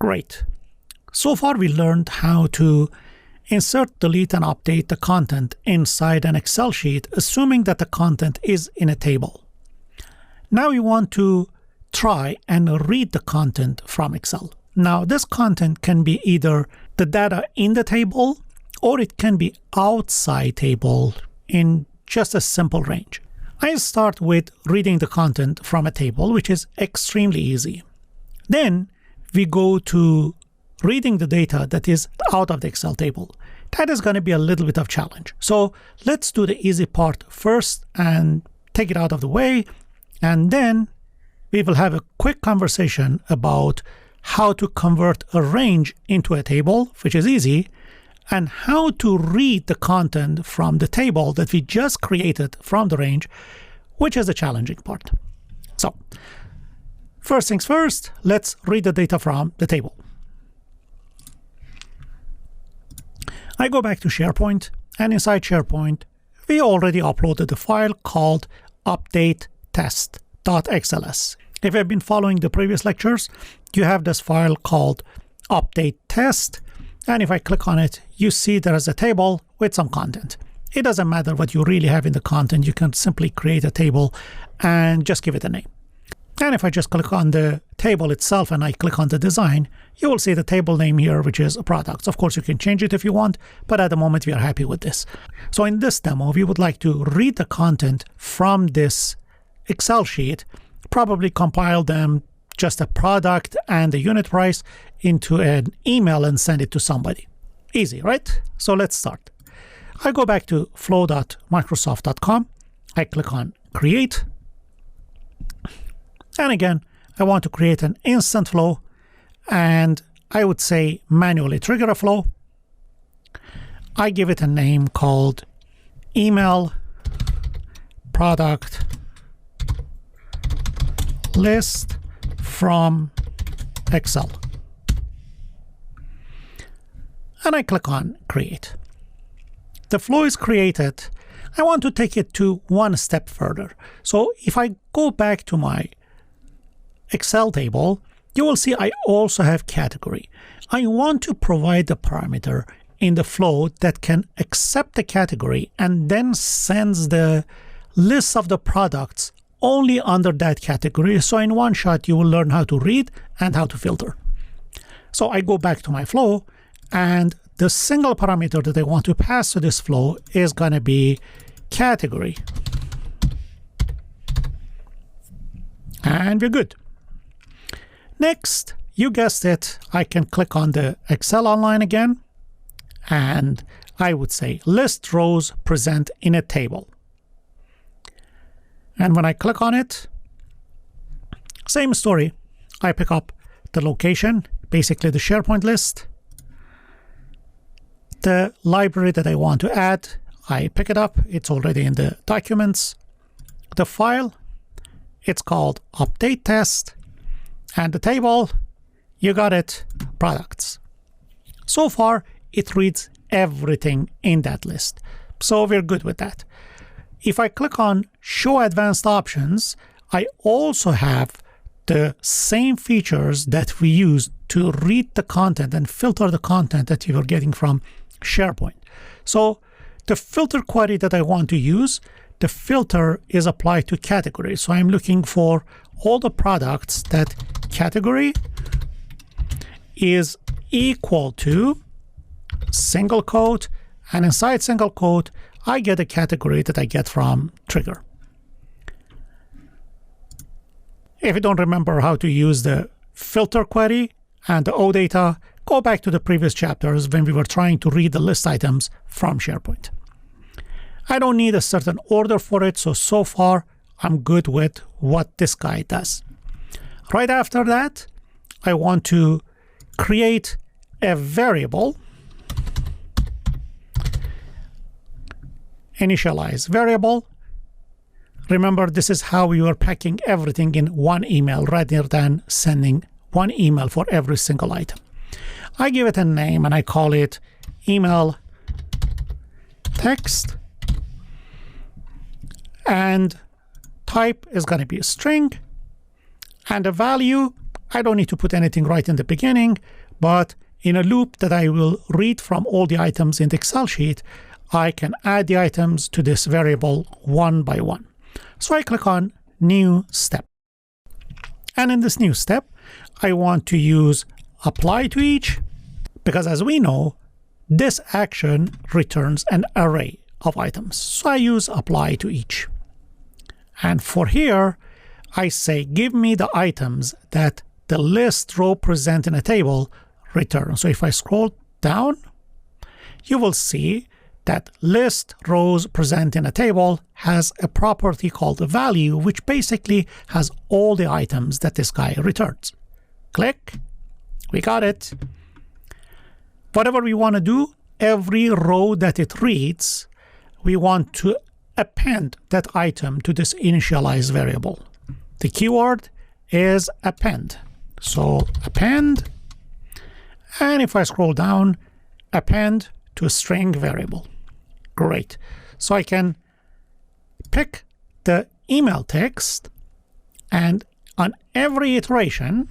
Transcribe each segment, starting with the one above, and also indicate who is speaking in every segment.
Speaker 1: Great. So far we learned how to insert, delete, and update the content inside an Excel sheet, assuming that the content is in a table. Now we want to try and read the content from Excel. Now this content can be either the data in the table or it can be outside table in just a simple range. I start with reading the content from a table, which is extremely easy. Then we go to reading the data that is out of the Excel table. That is going to be a little bit of challenge. So let's do the easy part first and take it out of the way. And then we will have a quick conversation about how to convert a range into a table, which is easy, and how to read the content from the table that we just created from the range, which is the challenging part. So first things first, let's read the data from the table. I go back to SharePoint, and inside SharePoint, we already uploaded a file called update_test.xls. If you've been following the previous lectures, you have this file called update test. And if I click on it, you see there is a table with some content. It doesn't matter what you really have in the content. You can simply create a table and just give it a name. And if I just click on the table itself and I click on the design, you will see the table name here, which is products. Of course, you can change it if you want, but at the moment we are happy with this. So in this demo, we would like to read the content from this Excel sheet, probably compile them, just a product and the unit price, into an email and send it to somebody. Easy, right? So let's start. I go back to flow.microsoft.com. I click on create. And again, I want to create an instant flow, and I would say manually trigger a flow. I give it a name called email product list from Excel. And I click on create. The flow is created. I want to take it to one step further. So if I go back to my Excel table, you will see I also have category. I want to provide the parameter in the flow that can accept the category and then sends the list of the products only under that category. So in one shot, you will learn how to read and how to filter. So I go back to my flow, and the single parameter that I want to pass to this flow is going to be category. And we're good. Next, you guessed it, I can click on the Excel Online again, and I would say list rows present in a table. And when I click on it, same story. I pick up the location, basically the SharePoint list, the library that I want to add, I pick it up. It's already in the documents. The file, it's called update test. And the table, you got it, products. So far, it reads everything in that list. So we're good with that. If I click on show advanced options, I also have the same features that we use to read the content and filter the content that you are getting from SharePoint. So the filter query that I want to use, the filter is applied to category. So I'm looking for all the products that category is equal to single quote, and inside single quote, I get a category that I get from trigger. If you don't remember how to use the filter query and the OData, go back to the previous chapters when we were trying to read the list items from SharePoint. I don't need a certain order for it, so far I'm good with what this guy does. Right after that, I want to create a variable, initialize variable. Remember, this is how you are packing everything in one email rather than sending one email for every single item. I give it a name and I call it email text, and type is going to be a string, and the value I don't need to put anything right in the beginning, but in a loop that I will read from all the items in the Excel sheet, I can add the items to this variable one by one. So I click on New Step. And in this new step, I want to use apply to each, because as we know, this action returns an array of items. So I use apply to each. And for here, I say, give me the items that the list row present in a table return. So if I scroll down, you will see that list rows present in a table has a property called a value, which basically has all the items that this guy returns. Click, we got it. Whatever we want to do, every row that it reads, we want to append that item to this initialize variable. The keyword is append. So append, and if I scroll down, append to a string variable. Great. So I can pick the email text, and on every iteration,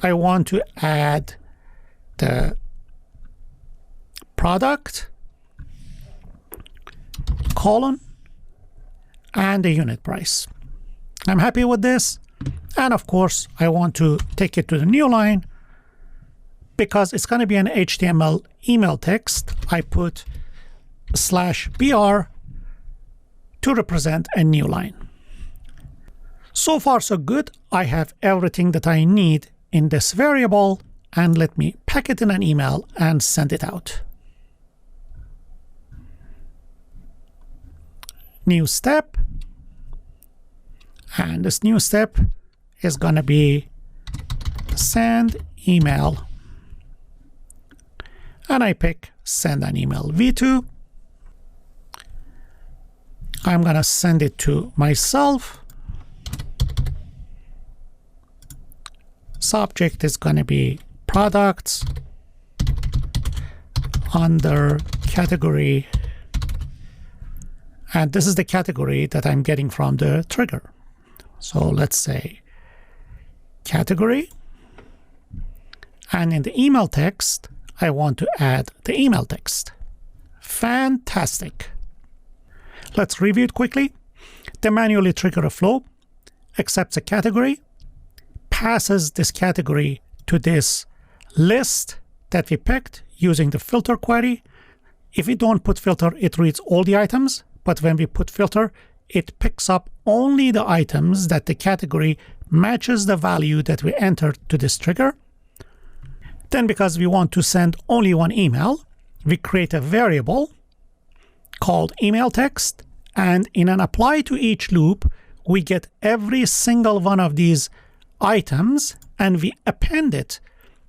Speaker 1: I want to add the product, colon, and the unit price. I'm happy with this. And of course, I want to take it to the new line because it's going to be an HTML email text. I put /br to represent a new line. So far, so good. I have everything that I need in this variable, and let me pack it in an email and send it out. New step. And this new step is going to be send email. And I pick send an email v2. I'm going to send it to myself. Subject is going to be products under category. And this is the category that I'm getting from the trigger. So let's say category. And in the email text, I want to add the email text. Fantastic. Let's review it quickly. The manually trigger a flow, accepts a category, passes this category to this list that we picked using the filter query. If we don't put filter, it reads all the items. But when we put filter, it picks up only the items that the category matches the value that we entered to this trigger. Then, because we want to send only one email, we create a variable called email text. And in an apply to each loop, we get every single one of these items and we append it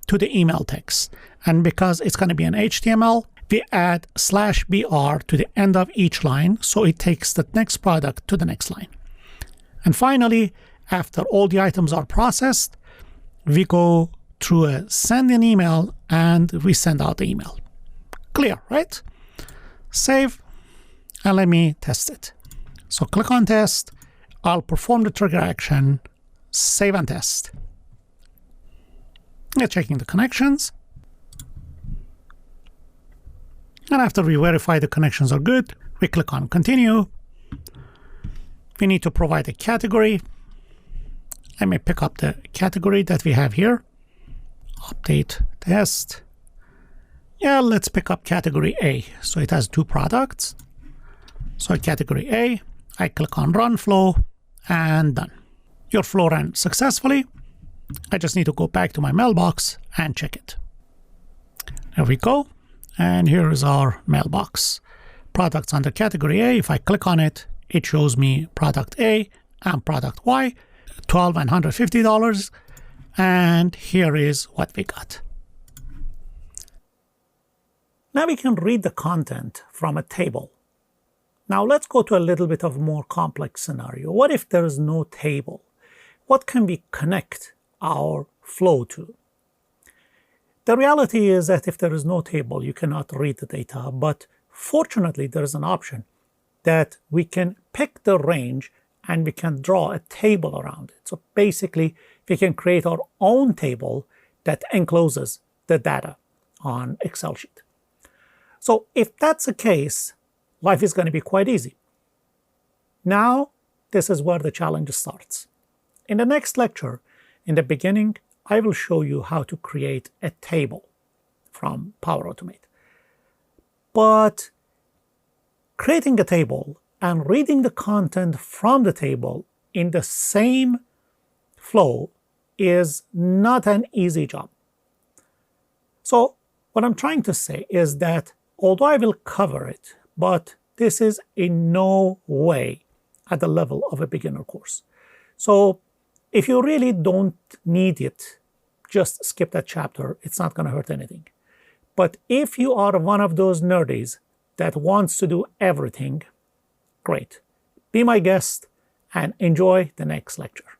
Speaker 1: to the email text. And because it's going to be an HTML, we add /br to the end of each line, so it takes the next product to the next line. And finally, after all the items are processed, we go through a send an email and we send out the email. Clear, right? Save, and let me test it. So click on test. I'll perform the trigger action, save and test. We're checking the connections. And after we verify the connections are good, we click on continue. We need to provide a category. I may pick up the category that we have here. Update test. Yeah, let's pick up category A. So it has two products. So category A, I click on run flow and done. Your flow ran successfully. I just need to go back to my mailbox and check it. There we go. And here is our mailbox. Products under category A. If I click on it, it shows me product A and product Y, $12 and $150. And here is what we got. Now we can read the content from a table. Now let's go to a little bit of a more complex scenario. What if there is no table? What can we connect our flow to? The reality is that if there is no table, you cannot read the data, but fortunately there is an option that we can pick the range and we can draw a table around it. So basically, we can create our own table that encloses the data on Excel sheet. So if that's the case, life is going to be quite easy. Now, this is where the challenge starts. In the next lecture, in the beginning, I will show you how to create a table from Power Automate. But creating a table and reading the content from the table in the same flow is not an easy job. So what I'm trying to say is that although I will cover it, but this is in no way at the level of a beginner course. So if you really don't need it, just skip that chapter. It's not going to hurt anything. But if you are one of those nerdies that wants to do everything, great. Be my guest and enjoy the next lecture.